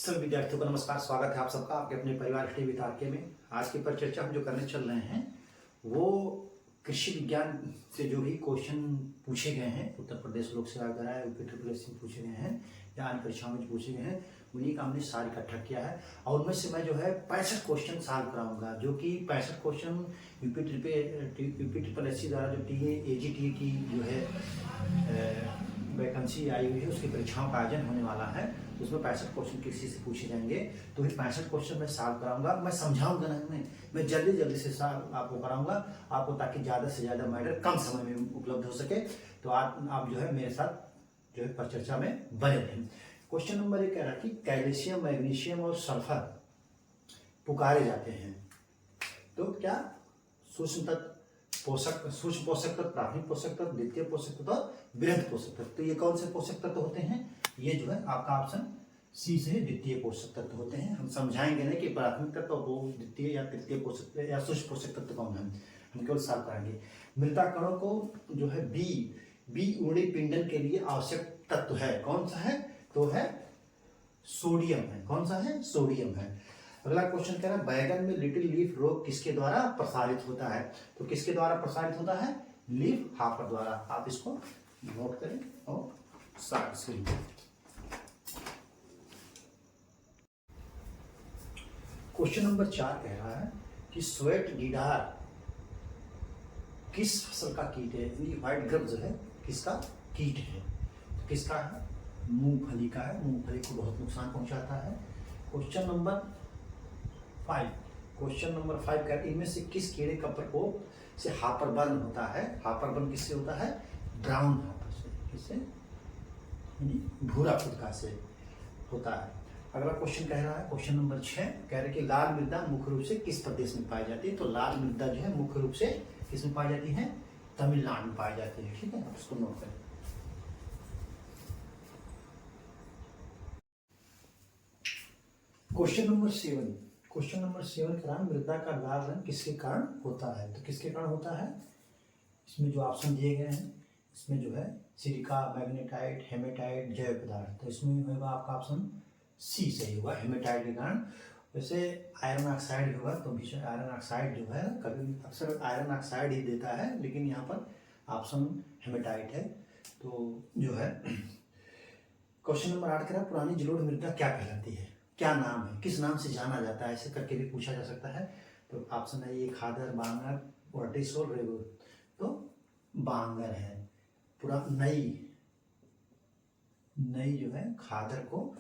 सभी विद्यार्थियों को नमस्कार। स्वागत है आप सबका आपके अपने परिवार टीवी तारके में। आज की परिचर्चा हम जो करने चल रहे हैं वो कृषि विज्ञान से जो भी क्वेश्चन पूछे गए हैं, उत्तर प्रदेश लोक सेवा आयोग यूपी ट्रिपल एस से पूछे गए हैं या अन्य परीक्षाओं में पूछे गए हैं, उन्हीं का हमने सार इकट्ठा किया है और उनमें से मैं जो है 65 क्वेश्चन सॉल्व कराऊंगा। जो कि 65 क्वेश्चन यूपी ट्रिपल एस द्वारा जो AGT की जो है वैकेंसी आई हुई है उसकी परीक्षाओं का आयोजन होने वाला है। उसमें 65 क्वेश्चन किसी से पूछे जाएंगे, तो ये 65 क्वेश्चन मैं सॉल्व कराऊंगा। मैं समझाऊंगा नहीं, मैं जल्दी से सॉल्व आपको कराऊंगा आपको, ताकि ज़्यादा से ज़्यादा मैटर कम समय में उपलब्ध हो सके। तो आप जो है मेरे साथ जो है परिचर्चा में बने रहें। क्वेश्चन नंबर 1 कह रहा कि कैल्शियम, मैग्नीशियम और सल्फर पुकारे जाते हैं तो क्या? सूक्ष्म तत्व, सूक्ष्म पोषक तत्व, प्राथमिक पोषक तत्व, द्वितीय पोषक तत्व और बृहद पोषक तत्व। तो ये कौन से पोषक तत्व होते हैं? ये जो है आपका ऑप्शन सी से द्वितीय पोषक तत्व होते हैं। हम समझाएंगे नहीं कि प्राथमिक तत्व वो द्वितीय या तृतीय पोषक या सूक्ष्म पोषक तत्व कौन है, हम केवल साफ कराएंगे। मृदा कणों को जो है बी उड़ी पिंडन के लिए आवश्यक तत्व है, कौन सा है? तो है सोडियम है। कौन सा है? सोडियम है। अगला क्वेश्चन कह रहा है बैगन में लिटिल लीफ रोग किसके द्वारा प्रसारित होता है? तो किसके द्वारा प्रसारित होता है? लीफ हॉपर द्वारा। आप इसको नोट करें और साथ स्क्रीन पर। क्वेश्चन नंबर 4 कह रहा है कि स्वेट गिडार किस फसल का कीट है? व्हाइट ग्रब जो है किसका कीट है? तो किसका है? मूंगफली का है। मूंगफली को बहुत नुकसान पहुंचाता है। क्वेश्चन नंबर 5 का इनमें से किस कीड़े का प्रकोप से हापर बर्न होता है? हापर बर्न किससे होता है? ब्राउन हापर से। किससे? भूरा फुदका से होता है। अगला क्वेश्चन कह रहा है क्वेश्चन नंबर 6 कह रहे कि लाल मृदा मुख्य रूप से किस प्रदेश में पाई जाती है? तो लाल मृदा जो है मुख्य रूप से किस में पाई जाती है? तमिलनाडु में पाई जाती है। ठीक है, उसको नोट करें। क्वेश्चन नंबर 7 कह रहा है मृदा का लाल रंग किसके कारण होता है? तो किसके कारण होता है? इसमें जो ऑप्शन दिए गए हैं इसमें जो है सिलिका, मैग्नेटाइट, हेमेटाइट, जैव पदार्थ। तो इसमें होगा आपका ऑप्शन सी सही होगा, हेमेटाइट के कारण। वैसे आयरन ऑक्साइड होगा तो भी आयरन ऑक्साइड जो है कभी अक्सर आयरन ऑक्साइड ही देता है, लेकिन यहाँ पर ऑप्शन हेमेटाइट है। तो जो है क्वेश्चन नंबर 8 कह रहा है पुरानी जलोढ़ मृदा क्या कहलाती है? क्या नाम है? किस नाम से जाना जाता है? ऐसे करके भी पूछा जा सकता है। तो ऑप्शन है ये खादर, बांगर, वर्टिसोल, रेगुर। तो बांगर है। पूरा नई जो है खादर को,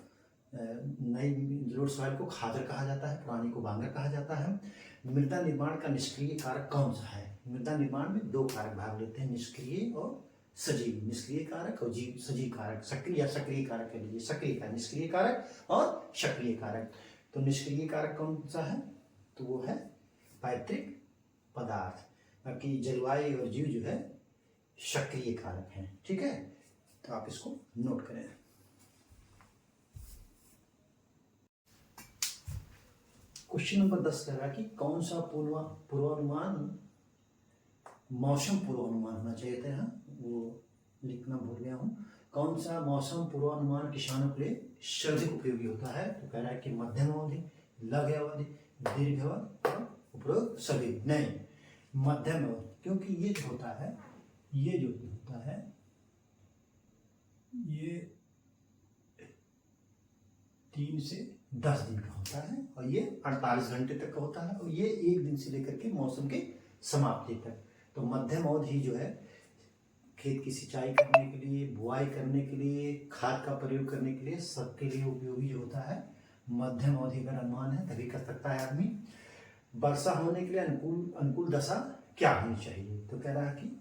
नई जलोढ़ सॉइल को खादर कहा जाता है, पुरानी को बांगर कहा जाता है। मृदा निर्माण का निष्क्रिय कारक कौन सा है? मृदा निर्माण में 2 कारक भाग लेते हैं, निष्क्रिय और सजीव। निष्क्रिय कारक और सजीव कारक। सक्रिय कारक कह लीजिए, सक्रिय कारक, निष्क्रिय कारक और सक्रिय कारक। तो निष्क्रिय कारक कौन सा है? तो वो है पैतृक पदार्थ। बाकी जलवायु और जीव जो है सक्रिय कारक हैं। ठीक है, तो आप इसको नोट करें। क्वेश्चन नंबर 10 कह रहा है कि कौन सा पूर्वानुमान मौसम पूर्वानुमान होना चाहिए था, यहाँ वो लिखना भूल गया हूँ। कौन सा मौसम पूर्वानुमान किसानों के लिए सर्वाधिक उपयोगी होता है? तो कह रहा है कि मध्यम अवधि, लघु अवधि, दीर्घ अवधि और उपरोक्त सभी नहीं, मध्यम अवधि। क्योंकि ये जो होता है ये 3 से 10 दिन का होता है और ये 48 घंटे तक का होता है और ये 1 दिन से लेकर के मौसम के समाप्ति तक। तो मध्यम अवधि जो है खेत की सिंचाई करने के लिए, बुआई करने के लिए, खाद का प्रयोग करने के लिए, सबके लिए उपयोगी होता है। मध्यम अवधि का अनुमान है तभी कर सकता है आदमी। वर्षा होने के लिए अनुकूल दशा क्या होनी चाहिए? तो कह रहा है कि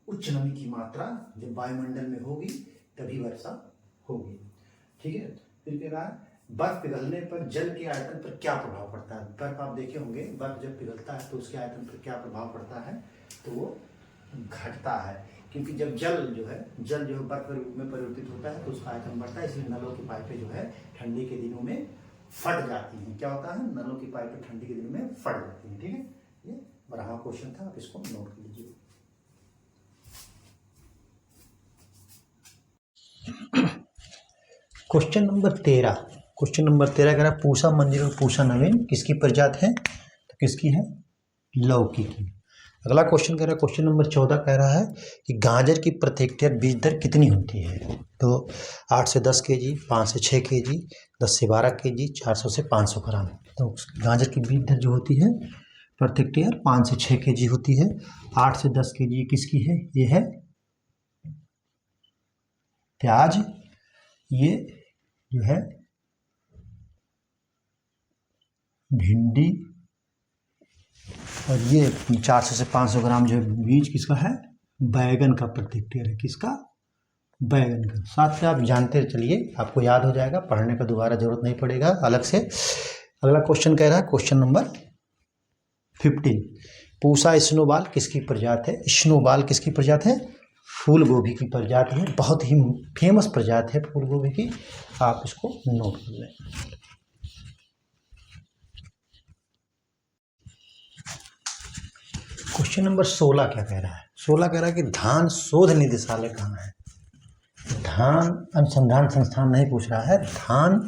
उच्च नमी की मात्रा जब वायुमंडल में होगी तभी वर्षा होगी। ठीक है, फिर कह रहा है बर्फ पिघलने पर जल के आयतन पर क्या प्रभाव पड़ता है? बर्फ आप देखे होंगे, बर्फ जब पिघलता है तो उसके आयतन पर क्या प्रभाव पड़ता है? तो वो घटता है, क्योंकि जब जल जो है बर्फ के रूप में परिवर्तित होता है तो उसका आयतन बढ़ता है। इसलिए नलों की पाइपें जो है ठंडी के दिनों में फट जाती हैं। क्या होता है? नलों की पाइपें ठंडी के दिनों में फट जाती हैं। ठीक है, ये 12वां क्वेश्चन था, आप इसको नोट कीजिए। क्वेश्चन नंबर 13 कह रहा है पूषा मंजिल और पूषा नवीन किसकी प्रजाति है? तो किसकी है? लौकी की। अगला क्वेश्चन कह रहा है, क्वेश्चन नंबर 14 कह रहा है कि गाजर की प्रति हेक्टेयर बीज दर कितनी होती है? तो 8 से 10 केजी, 5 से 6 केजी, 10 से 12 केजी, 400 से 500 ग्राम। तो गाजर की बीज दर जो होती है प्रति हेक्टेयर 5 से 6 केजी होती है। 8 से 10 केजी किसकी है? ये है प्याज, ये जो है भिंडी, और ये 400 से 500 ग्राम जो बीज किसका है? बैगन का प्रति हेक्टेयर है। किसका? बैगन का। साथ में आप जानते चलिए, आपको याद हो जाएगा, पढ़ने का दोबारा जरूरत नहीं पड़ेगा अलग से। अगला क्वेश्चन कह रहा है, क्वेश्चन नंबर 15 पूषा स्नोबॉल किसकी प्रजाति है? स्नोबॉल किसकी प्रजाति है? फूल गोभी की प्रजाति है। बहुत ही फेमस प्रजाति है फूल गोभी की, आप इसको नोट कर लें। क्वेश्चन नंबर 16 क्या कह रहा है? 16 कह रहा है कि धान शोध निदेशालय कहाँ है? धान अनुसंधान संस्थान नहीं पूछ रहा है, धान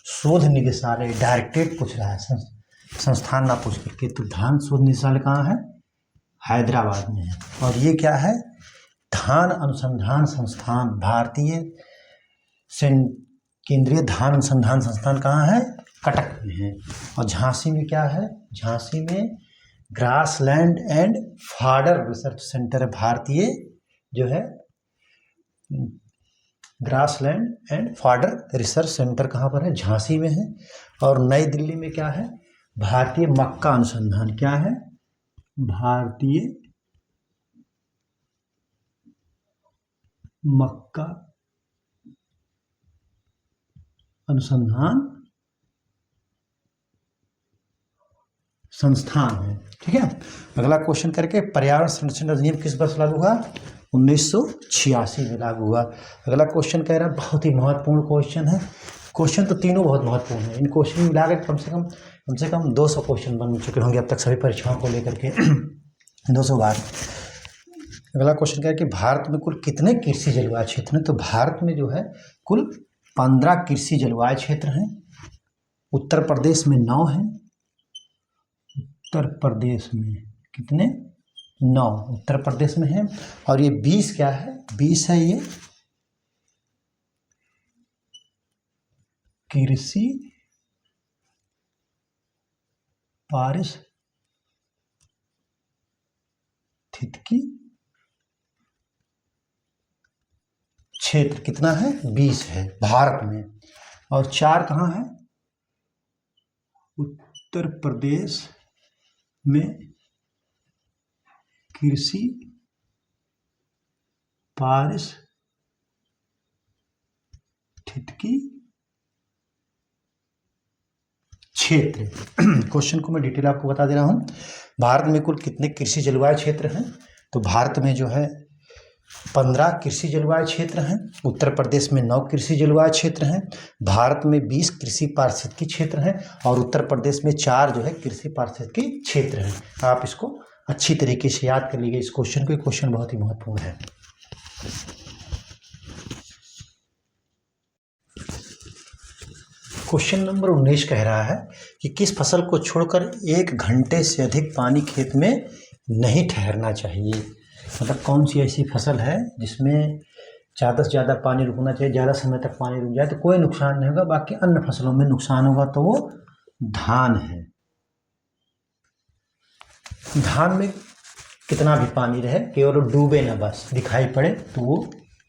शोध निदेशालय डायरेक्टरेट पूछ रहा है, संस्थान ना पूछ करके। तो धान शोध निदेशालय कहाँ है? हैदराबाद में है। और ये क्या है? धान अनुसंधान संस्थान, भारतीय केंद्रीय धान अनुसंधान संस्थान कहाँ है? कटक में है। और झांसी में क्या है? झांसी में grassland and fodder research centre है। भारतीय जो है grassland and fodder research centre कहाँ पर है? झांसी में है। और नई दिल्ली में क्या है? भारतीय मक्का अनुसंधान। क्या है? भारतीय मक्का अनुसंधान संस्थान है। ठीक है। अगला क्वेश्चन करके, पर्यावरण संरक्षण अधिनियम किस वर्ष लागू हुआ? 1986 में लागू हुआ। अगला क्वेश्चन कह रहा है, बहुत ही महत्वपूर्ण क्वेश्चन है। क्वेश्चन तो तीनों बहुत महत्वपूर्ण है, इन क्वेश्चन मिलाकर कम से कम 200 क्वेश्चन बन चुके होंगे अब तक सभी परीक्षाओं को लेकर के 200 बार। अगला क्वेश्चन क्या है कि भारत में कुल कितने कृषि जलवायु क्षेत्र हैं? तो भारत में जो है कुल 15 कृषि जलवायु क्षेत्र हैं। उत्तर प्रदेश में 9 हैं। उत्तर प्रदेश में कितने? 9 उत्तर प्रदेश में है। और ये 20 क्या है? 20 है ये कृषि पारिस्थितिकी क्षेत्र। कितना है? 20 है भारत में। और 4 कहाँ है? उत्तर प्रदेश में कृषि पारिस्थितिकी क्षेत्र। क्वेश्चन को मैं डिटेल आपको बता दे रहा हूँ। भारत में कुल कितने कृषि जलवायु क्षेत्र हैं? तो भारत में जो है 15 कृषि जलवायु क्षेत्र हैं। उत्तर प्रदेश में 9 कृषि जलवायु क्षेत्र हैं। भारत में 20 कृषि पारिस्थितिकी क्षेत्र हैं। और उत्तर प्रदेश में 4 जो है कृषि पारिस्थितिकी क्षेत्र हैं। आप इसको अच्छी तरीके से याद कर लीजिए इस क्वेश्चन को। ये क्वेश्चन बहुत ही महत्वपूर्ण है। क्वेश्चन नंबर 19 कह रहा है कि किस फसल को छोड़कर 1 घंटे से अधिक पानी खेत में नहीं ठहरना चाहिए? मतलब कौन सी ऐसी फसल है जिसमें ज़्यादा से ज़्यादा पानी रुकना चाहिए, ज़्यादा समय तक पानी रुक जाए तो कोई नुकसान नहीं होगा, बाकी अन्य फसलों में नुकसान होगा? तो वो धान है। धान में कितना भी पानी रहे, केवल डूबे ना, बस दिखाई पड़े तो वो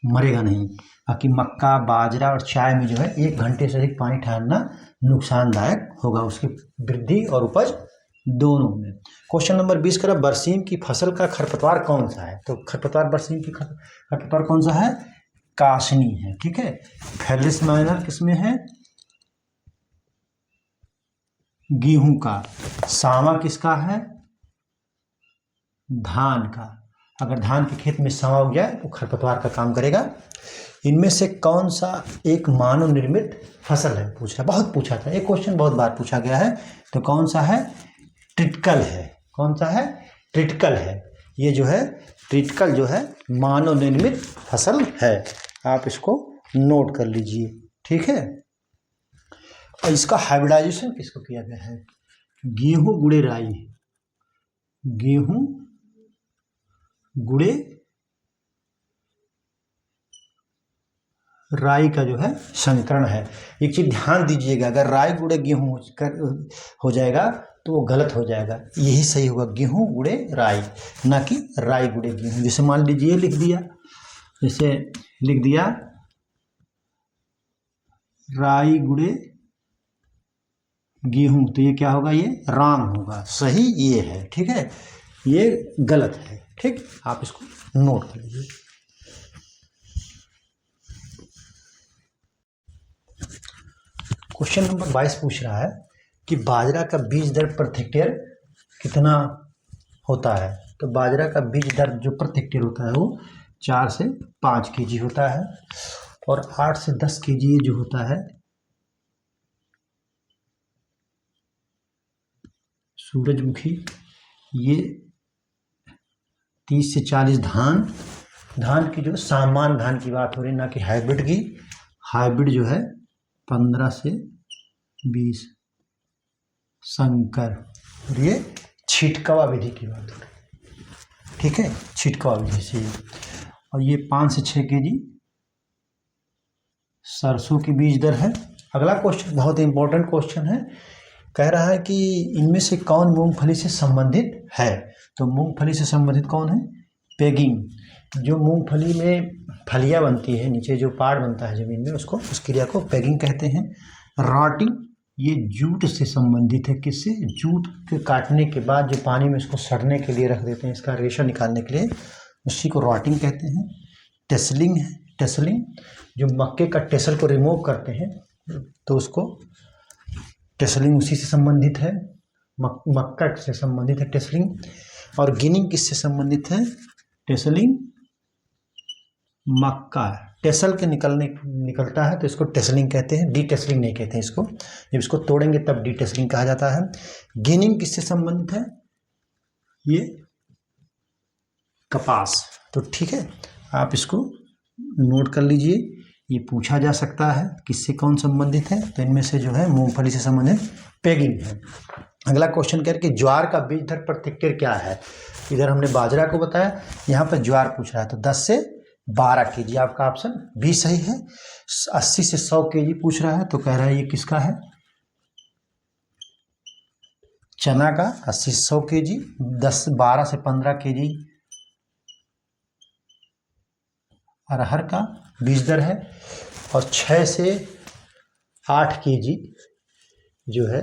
मरेगा नहीं। बाकी मक्का, बाजरा और चाय में जो है 1 घंटे से अधिक पानी ठहरना नुकसानदायक होगा, उसकी वृद्धि और उपज दोनों में। क्वेश्चन नंबर 20 करा, बरसीम की फसल का खरपतवार कौन सा है? तो खरपतवार बरसीम की खरपतवार कौन सा है? कासनी है। ठीक है। फेलिस माइनर किसमें है? गेहूं का। सावा किसका है? धान का। अगर धान के खेत में सावा उग जाए तो खरपतवार का काम करेगा। इनमें से कौन सा एक मानव निर्मित फसल है? पूछा, बहुत पूछा था, एक क्वेश्चन बहुत बार पूछा गया है। तो कौन सा है? ट्रिटिकल है। कौन सा है? ट्रिटिकल है। ये जो है ट्रिटिकल जो है मानव निर्मित फसल है। आप इसको नोट कर लीजिए। ठीक है। और इसका हाइब्रिडाइजेशन किसको किया गया है? गेहूं गुड़े राई, गेहूं गुड़े राई का जो है संकरण है। एक चीज ध्यान दीजिएगा, अगर राई गुड़े गेहूं हो जाएगा तो वो गलत हो जाएगा, यही सही होगा गेहूं गुड़े राई, ना कि राई गुड़े गेहूं। जैसे मान लीजिए लिख दिया, जैसे लिख दिया राई गुड़े गेहूं, तो ये क्या होगा? ये रॉन्ग होगा, सही ये है, ठीक है, ये गलत है। ठीक, आप इसको नोट कर लीजिए। क्वेश्चन नंबर 22 पूछ रहा है कि बाजरा का बीज दर प्रति हेक्टेयर कितना होता है? तो बाजरा का बीज दर जो प्रति हेक्टेयर होता है वो 4 से 5 kg होता है, और 8 से 10 kg जो होता है सूरजमुखी, ये 30 से 40 धान की जो सामान्य धान की बात हो रही है, ना कि हाइब्रिड की। हाइब्रिड जो है 15 से 20 संकर, और ये छिटकवा विधि की बात हो रही है, ठीक है, छिटकवा विधि से। और ये 5 से 6 kg सरसों की बीज दर है। अगला क्वेश्चन बहुत इंपॉर्टेंट क्वेश्चन है, कह रहा है कि इनमें से कौन मूंगफली से संबंधित है? तो मूंगफली से संबंधित कौन है? पेगिंग। जो मूंगफली में फलियां बनती है, नीचे जो पार्ट बनता है जमीन में, उसको, उस क्रिया को पेगिंग कहते हैं। रॉटिंग, ये जूट से संबंधित है। किससे? जूट के काटने के बाद जो पानी में इसको सड़ने के लिए रख देते हैं, इसका रेशा निकालने के लिए, उसी को रॉटिंग कहते हैं। टेसलिंग है, टेसलिंग जो मक्के का टेसल को रिमूव करते हैं तो उसको टेसलिंग उसी से संबंधित है, मक्का से संबंधित है टेसलिंग। और गिनिंग किससे संबंधित है? टेसलिंग मक्का टेसल के निकलता है तो इसको टेसलिंग कहते हैं, डी टेसलिंग नहीं कहते हैं इसको। जब इसको तोड़ेंगे तब डी टेसलिंग कहा जाता है। गिनिंग किससे संबंधित है? ये कपास। तो ठीक है, आप इसको नोट कर लीजिए, ये पूछा जा सकता है किससे कौन संबंधित है। तो इनमें से जो है मूंगफली से संबंधित पेगिंग है। अगला क्वेश्चन कह रहे कि ज्वार का बीज दर प्रति हेक्टेयर क्या है? इधर हमने बाजरा को बताया, यहाँ पर ज्वार पूछ रहा है, तो 10 से 12 kg आपका ऑप्शन बी सही है। 80 से 100 kg पूछ रहा है, तो कह रहा है ये किसका है? चना का 80 से 100 kg। 12 से 15 kg अरहर का बीज दर है, और 6 से 8 kg जो है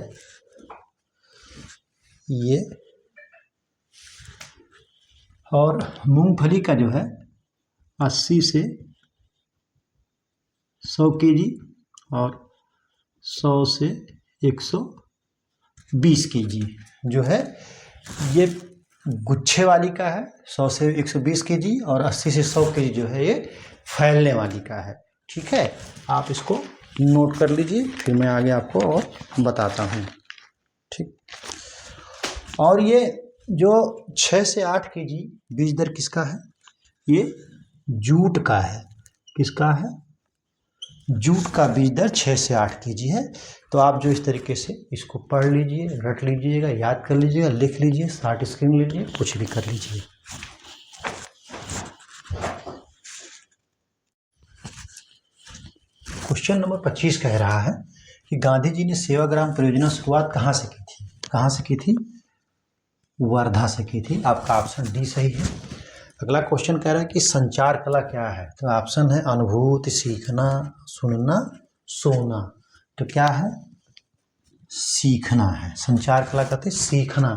ये, और मूंगफली का जो है 80 से 100 kg और 100 से 120 kg जो है ये गुच्छे वाली का है। 100 से 120 kg और 80 से 100 kg जो है ये फैलने वाली का है। ठीक है, आप इसको नोट कर लीजिए, फिर मैं आगे आपको और बताता हूँ। ठीक, और ये जो 6 से 8 kg बीज दर किसका है? ये जूट का है। किसका है? जूट का बीज दर 6 से 8 kg है। तो आप जो इस तरीके से इसको पढ़ लीजिए, रट लीजिएगा, याद कर लीजिएगा, लिख लीजिए, शॉर्ट स्क्रीन लीजिए, कुछ भी कर लीजिए। क्वेश्चन नंबर 25 कह रहा है कि गांधी जी ने सेवाग्राम परियोजना शुरुआत कहाँ से की थी? कहाँ से की थी? वर्धा से की थी। आपका ऑप्शन डी सही है। अगला क्वेश्चन कह रहा है कि संचार कला क्या है? तो ऑप्शन है अनुभूति, सीखना, सुनना, सोना। तो क्या है? सीखना है। संचार कला कहते हैं सीखना।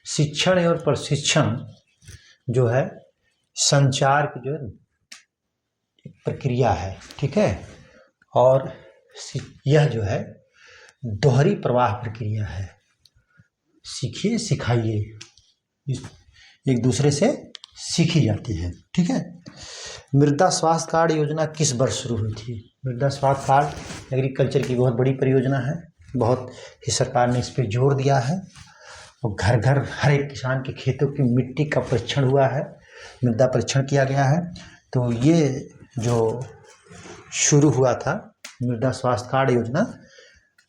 शिक्षण और प्रशिक्षण जो है संचार की जो एक प्रक्रिया है। ठीक है, और यह जो है दोहरी प्रवाह प्रक्रिया है। सीखिए, सिखाइए, एक दूसरे से सीखी जाती है। ठीक है। मृदा स्वास्थ्य कार्ड योजना किस वर्ष शुरू हुई थी? मृदा स्वास्थ्य कार्ड एग्रीकल्चर की बहुत बड़ी परियोजना है, बहुत ही सरकार ने इस पर जोर दिया है, और घर घर हर एक किसान के खेतों की मिट्टी का परीक्षण हुआ है, मृदा परीक्षण किया गया है। तो ये जो शुरू हुआ था मृदा स्वास्थ्य कार्ड योजना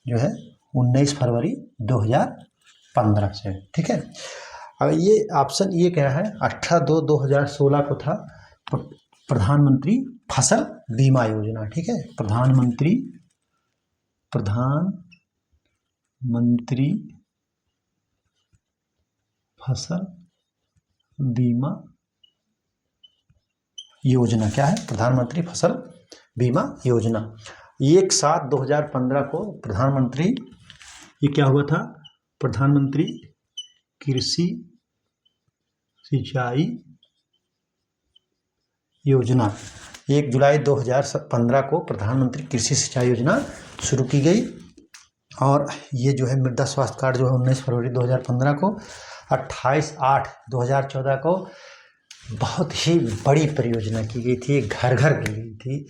जो है 19 फरवरी 2015 से, ठीक है। अब ये ऑप्शन ये क्या है, 18/2/2016 को था प्रधानमंत्री फसल बीमा योजना, ठीक है। प्रधानमंत्री फसल बीमा योजना क्या है, प्रधानमंत्री फसल बीमा योजना। 1/7/2015 को प्रधानमंत्री, ये क्या हुआ था, प्रधानमंत्री कृषि सिंचाई योजना। 1 जुलाई 2015 को प्रधानमंत्री कृषि सिंचाई योजना शुरू की गई। और ये जो है मृदा स्वास्थ्य कार्ड जो है 19 फरवरी 2015 को, 28/8/2014 को बहुत ही बड़ी परियोजना की गई थी, घर घर की गई थी,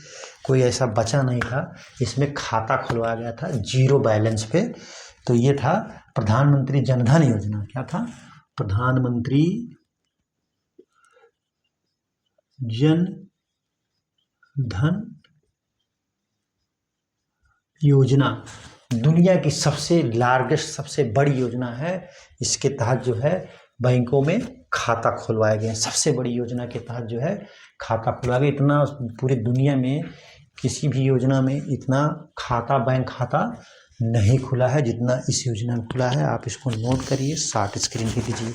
कोई ऐसा बचा नहीं था। इसमें खाता खुलवाया गया था 0 बैलेंस पे। तो ये था प्रधानमंत्री जनधन योजना। क्या था, प्रधानमंत्री जन धन योजना दुनिया की सबसे लार्जेस्ट, सबसे बड़ी योजना है। इसके तहत जो है बैंकों में खाता खुलवाए गए, सबसे बड़ी योजना के तहत जो है खाता खुलवाया गया। इतना पूरी दुनिया में किसी भी योजना में इतना खाता, बैंक खाता नहीं खुला है जितना इस योजना में खुला है। आप इसको नोट करिए, शॉर्ट स्क्रीन पे लीजिए।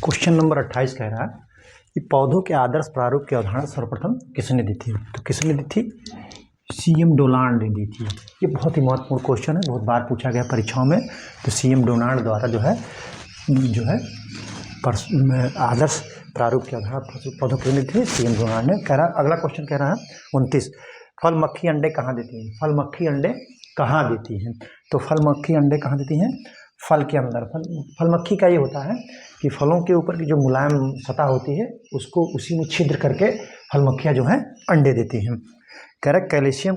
क्वेश्चन नंबर 28 कह रहा है कि पौधों के आदर्श प्रारूप की अवधारणा सर्वप्रथम किसने दी थी। तो किसने दी थी, CM डोनाल्ड ने दी थी। ये बहुत ही महत्वपूर्ण क्वेश्चन है, बहुत बार पूछा गया परीक्षाओं में। तो CM डोनाल्ड द्वारा जो है आदर्श प्रारूप की अवधारणा पौधों की दी थी, CM डोनाल्ड ने। कह रहा, अगला क्वेश्चन कह रहा है 29, फल मक्खी अंडे कहाँ देती हैं। फल मक्खी अंडे कहाँ देती हैं। तो फल मक्खी अंडे कहाँ देती हैं, फल के अंदर। फल मक्खी का ये होता है कि फलों के ऊपर की जो मुलायम सतह होती है उसको उसी में छिद्र करके फल मक्खियाँ जो हैं अंडे देती हैं। कह रहा कैल्शियम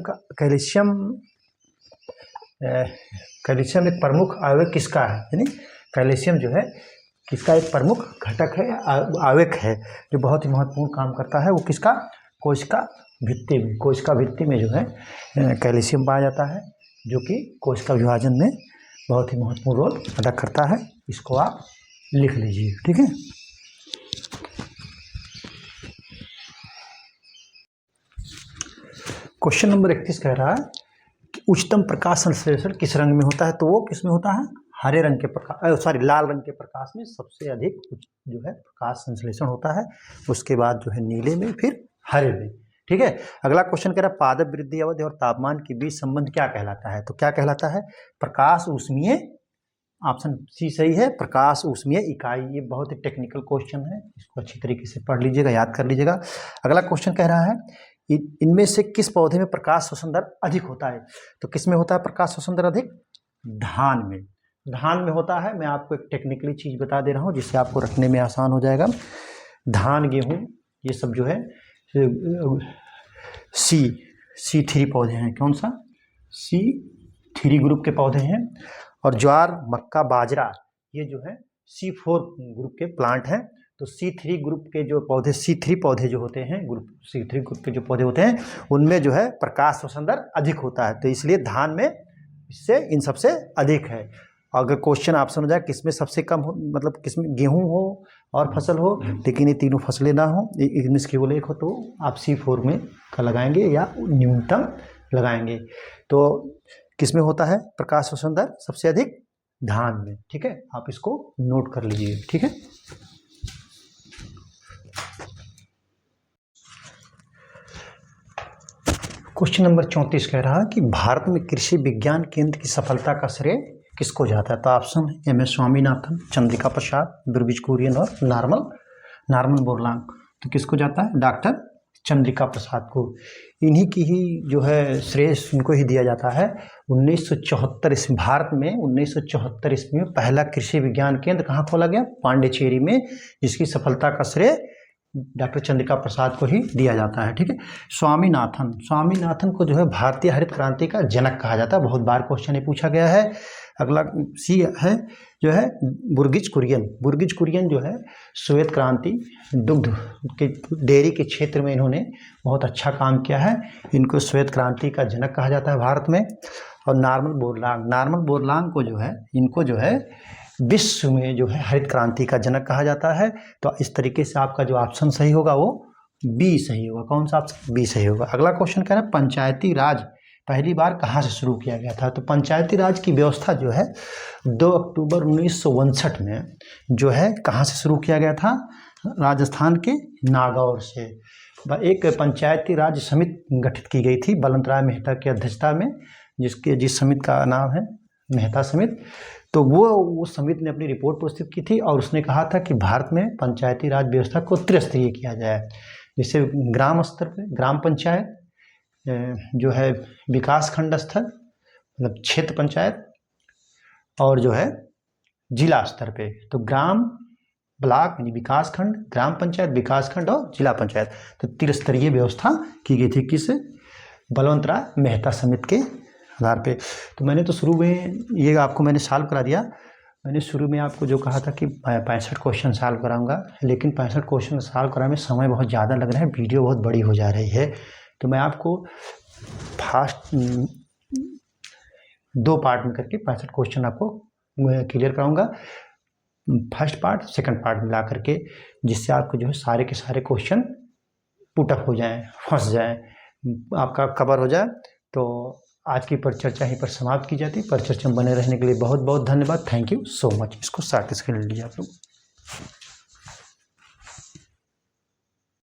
एक प्रमुख अवयव किसका है, यानी कैल्शियम जो है किसका एक प्रमुख घटक है, अवयव है जो बहुत ही महत्वपूर्ण काम करता है। वो किसका, कोशिका भित्ति में। कोशिका भित्ति में जो है कैल्शियम पाया जाता है, जो कि कोशिका विभाजन में बहुत ही महत्वपूर्ण रोल अदा करता है। इसको आप लिख लीजिए, ठीक है। क्वेश्चन नंबर 31 कह रहा है कि उच्चतम प्रकाश संश्लेषण किस रंग में होता है। तो वो किस में होता है, हरे रंग के प्रकाश, लाल रंग के प्रकाश में सबसे अधिक जो है प्रकाश संश्लेषण होता है। उसके बाद जो है नीले में, फिर हरे में, ठीक है। अगला क्वेश्चन कह रहा है पादप वृद्धि अवधि और तापमान के बीच संबंध क्या कहलाता है। तो क्या कहलाता है, प्रकाश ऊष्मीय, ऑप्शन सी सही है, प्रकाश ऊष्मीय इकाई। ये बहुत ही टेक्निकल क्वेश्चन है, इसको अच्छी तरीके से पढ़ लीजिएगा, याद कर लीजिएगा। अगला क्वेश्चन कह रहा है इनमें से किस पौधे में प्रकाश शोषण दर अधिक होता है। तो किस में होता है प्रकाश शोषण दर अधिक, धान में। धान में होता है। मैं आपको एक टेक्निकली चीज़ बता दे रहा हूँ जिससे आपको रखने में आसान हो जाएगा। धान, गेहूँ, ये सब जो है C3 पौधे हैं। कौन सा, C3 ग्रुप के पौधे हैं। और ज्वार, मक्का, बाजरा ये जो है C4 ग्रुप के प्लांट हैं। तो C3 ग्रुप के जो पौधे, C3 पौधे जो होते हैं, C3 ग्रुप के जो पौधे होते हैं उनमें जो है प्रकाश शोषण दर अधिक होता है। तो इसलिए धान में इससे इन सबसे अधिक है। अगर क्वेश्चन ऑप्शन हो जाए किसमें सबसे कम हो, मतलब किसमें गेहूं हो और फसल हो, लेकिन ये तीनों फसलें ना हो, इनमें से केवल एक हो, तो आप C4 में का लगाएंगे या न्यूनतम लगाएंगे। तो किसमें होता है प्रकाश शोषण दर सबसे अधिक, धान में, ठीक है। आप इसको नोट कर लीजिए, ठीक है। क्वेश्चन नंबर 34 कह रहा है कि भारत में कृषि विज्ञान केंद्र की सफलता का श्रेय किसको जाता है। तो option MS Swaminathan, Chandrika Prasad, bridge Kurien और नॉर्मन बोरलॉग। तो किसको जाता है, डॉक्टर चंद्रिका प्रसाद को। इन्हीं की ही जो है श्रेय इनको ही दिया जाता है। 1974 ईस्वी, भारत में 1974 ईस्वी में पहला कृषि विज्ञान केंद्र कहाँ खोला गया, पांडिचेरी में, जिसकी सफलता का श्रेय डॉक्टर चंद्रिका प्रसाद को ही दिया जाता है, ठीक है। स्वामीनाथन को जो है भारतीय हरित क्रांति का जनक कहा जाता है। बहुत बार क्वेश्चन ये पूछा गया है। अगला सी है जो है बुर्गिज कुरियन। बुर्गिज कुरियन जो है श्वेत क्रांति दुग्ध के डेयरी के क्षेत्र में इन्होंने बहुत अच्छा काम किया है। इनको श्वेत क्रांति का जनक कहा जाता है भारत में। और नॉर्मन बोरलांग को जो है, इनको जो है विश्व में जो है हरित क्रांति का जनक कहा जाता है। तो इस तरीके से आपका जो ऑप्शन सही होगा वो बी सही होगा। कौन सा ऑप्शन? बी सही होगा। अगला क्वेश्चन कह रहा है पंचायती राज पहली बार कहाँ से शुरू किया गया था? तो पंचायती राज की व्यवस्था जो है 2 अक्टूबर 1959 में जो है कहाँ से शुरू किया गया था? राजस्थान के नागौर से। एक पंचायती राज समिति गठित की गई थी बलवंत राय मेहता की अध्यक्षता में, जिस समिति का नाम है मेहता समिति। तो वो समिति ने अपनी रिपोर्ट प्रस्तुत की थी और उसने कहा था कि भारत में पंचायती राज व्यवस्था को त्रिस्तरीय किया जाए। जैसे ग्राम स्तर पे ग्राम पंचायत, जो है विकास खंड स्तर मतलब क्षेत्र पंचायत, और जो है जिला स्तर पे। तो ग्राम, ब्लॉक यानी विकास खंड, ग्राम पंचायत, विकास खंड और जिला पंचायत। तो त्रिस्तरीय व्यवस्था की गई थी किस? बलवंत राय मेहता समिति के आधार पे। तो मैंने तो शुरू में ये आपको मैंने सॉल्व करा दिया। मैंने शुरू में आपको जो कहा था कि 65 क्वेश्चन सॉल्व कराऊंगा, लेकिन 65 क्वेश्चन सॉल्व कराने में समय बहुत ज़्यादा लग रहा है, वीडियो बहुत बड़ी हो जा रही है। तो मैं आपको फास्ट 2 पार्ट में करके 65 क्वेश्चन आपको क्लियर कराऊंगा। फर्स्ट पार्ट सेकंड पार्ट मिला करके, जिससे आपको जो है सारे के सारे क्वेश्चन पुटअप हो जाएं, फंस जाएं, आपका कवर हो जाए। तो आज की परिचर्चा यहीं पर समाप्त की जाती है। परिचर्चा में बने रहने के लिए बहुत बहुत धन्यवाद। Thank you so much. इसको शॉर्ट स्क्रीन लीजिए आप लोग।